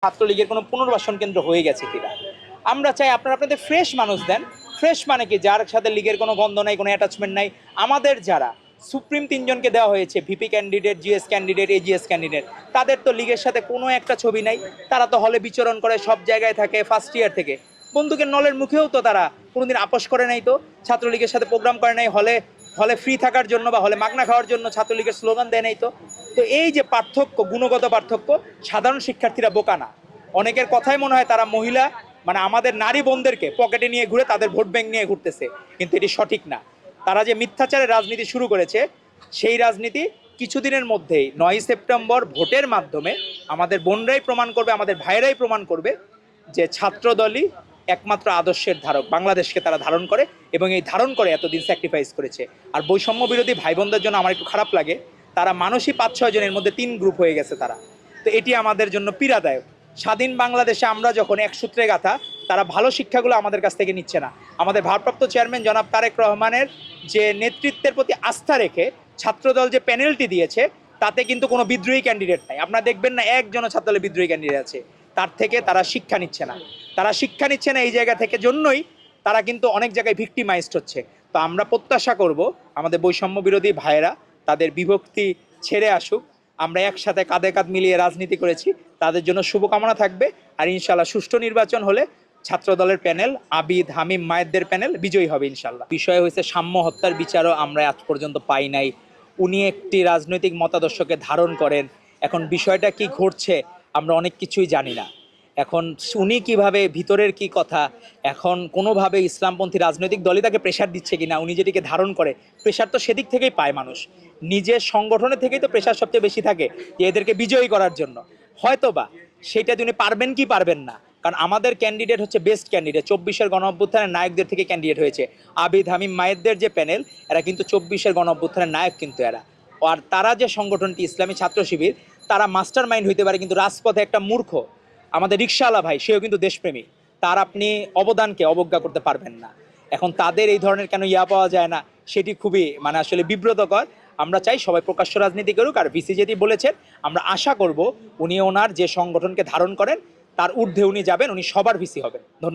ছাত্রলীগের কোনো পুনর্বাসন কেন্দ্র হয়ে গেছে কিনা। আমরা চাই আপনারা আপনাদের ফ্রেশ মানুষ দেন। ফ্রেশ মানে কি, যার সাথে লীগের কোনো গন্ধ নাই, কোনো অ্যাটাচমেন্ট নাই। আমাদের যারা সুপ্রিম তিনজনকে দেওয়া হয়েছে, VP candidate, GS candidate, AGS candidate, তাদের তো লীগের সাথে কোনো একটা ছবি নাই। তারা তো হলে বিচরণ করে, সব জায়গায় থাকে, ফার্স্ট ইয়ার থেকে। বন্দুকের নলের মুখেও তো তারা কোনোদিন আপোষ করে নাই, তো ছাত্রলীগের সাথে প্রোগ্রাম করে নাই, হলে হলে ফ্রি থাকার জন্য বা হলে মাগনা খাওয়ার জন্য ছাত্রলীগের স্লোগান দেয় নাই তো। তো এই যে পার্থক্য, গুণগত পার্থক্য, সাধারণ শিক্ষার্থীরা বোকা না। অনেকের কথাই মনে হয় তারা মহিলা, মানে আমাদের নারী বোনদেরকে পকেটে নিয়ে ঘুরে তাদের ভোট ব্যাংক নিয়ে ঘুরতেছে, কিন্তু এটি সঠিক না। তারা যে মিথ্যাচারের রাজনীতি শুরু করেছে, সেই রাজনীতি কিছুদিনের মধ্যেই 9 সেপ্টেম্বর ভোটের মাধ্যমে আমাদের বোনরাই প্রমাণ করবে, আমাদের ভাইরাই প্রমাণ করবে যে ছাত্রদলই একমাত্র আদর্শের ধারক। বাংলাদেশকে তারা ধারণ করে এবং এই ধারণ করে এতদিন স্যাক্রিফাইস করেছে। আর বৈষম্য বিরোধী ভাই বোনদের জন্য আমার একটু খারাপ লাগে, তারা মানুষই 5-6 জনের মধ্যে 3 গ্রুপ হয়ে গেছে তারা। তো এটি আমাদের জন্য পীড়াদায়ক। স্বাধীন বাংলাদেশে আমরা যখন এক সূত্রে গাথা, তারা ভালো শিক্ষাগুলো আমাদের কাছ থেকে নিচ্ছে না। আমাদের ভারপ্রাপ্ত চেয়ারম্যান জনাব তারেক রহমানের যে নেতৃত্বের প্রতি আস্থা রেখে ছাত্রদল যে প্যানেলটি দিয়েছে, তাতে কিন্তু কোনো বিদ্রোহী ক্যান্ডিডেট নাই। আপনারা দেখবেন না একজনও ছাত্রদলের বিদ্রোহী ক্যান্ডিডেট আছে। তার থেকে তারা শিক্ষা নিচ্ছে না। তারা শিক্ষা নিচ্ছে না এই জায়গা থেকে জন্যই তারা কিন্তু অনেক জায়গায় ভিক্টিমাইজড হচ্ছে। তো আমরা প্রত্যাশা করব আমাদের বৈষম্য বিরোধী ভাইয়েরা তাদের বিভক্তি ছেড়ে আসুক। আমরা একসাথে কাঁধে কাঁধ মিলিয়ে রাজনীতি করেছি, তাদের জন্য শুভকামনা থাকবে। আর ইনশাল্লাহ সুষ্ঠু নির্বাচন হলে ছাত্র দলের প্যানেল, আবিদ হামিম মায়েদের প্যানেল বিজয়ী হবে ইনশাল্লাহ। বিষয় হয়েছে সাম্য হত্যার বিচারও আমরা আজ পর্যন্ত পাই নাই। উনি একটি রাজনৈতিক মতাদর্শকে ধারণ করেন। এখন বিষয়টা কি ঘটছে আমরা অনেক কিছুই জানি না। এখন উনি কিভাবে, ভিতরের কি কথা, এখন কোনোভাবে ইসলামপন্থী রাজনৈতিক দলই তাকে প্রেশার দিচ্ছে কিনা, উনি যেটিকে ধারণ করে, প্রেশার তো সেদিক থেকেই পায় মানুষ। নিজের সংগঠনের থেকেই তো প্রেশার সবচেয়ে বেশি থাকে যে এদেরকে বিজয়ী করার জন্য। হয়তো বা সেইটা উনি পারবেন কি পারবেন না, কারণ আমাদের ক্যান্ডিডেট হচ্ছে বেস্ট ক্যান্ডিডেট। 24-এর গণ অভ্যুত্থানের নায়কদের থেকে ক্যান্ডিডেট হয়েছে। আবিদ হামিম মায়েদের যে প্যানেল, এরা কিন্তু 24-এর গণ অভ্যুত্থানের নায়ক কিন্তু এরা। আর তারা যে সংগঠনটি ইসলামী ছাত্র শিবির, তারা মাস্টার মাইন্ড হইতে পারে, কিন্তু রাজপথে একটা মূর্খ আমাদের রিকশাওয়ালা ভাই, সেও কিন্তু দেশপ্রেমী। তার আপনি অবদানকে অবজ্ঞা করতে পারবেন না। এখন তাদের এই ধরনের কেন পাওয়া যায় না, সেটি খুবই মানে আসলে বিব্রতকর। আমরা চাই সবাই প্রকাশ্য রাজনীতি করুক। আর ভিসি যেটি বলেছেন, আমরা আশা করব উনি ওনার যে সংগঠনকে ধারণ করেন তার ঊর্ধ্বে উনি যাবেন, উনি সবার ভিসি হবেন। ধন্যবাদ।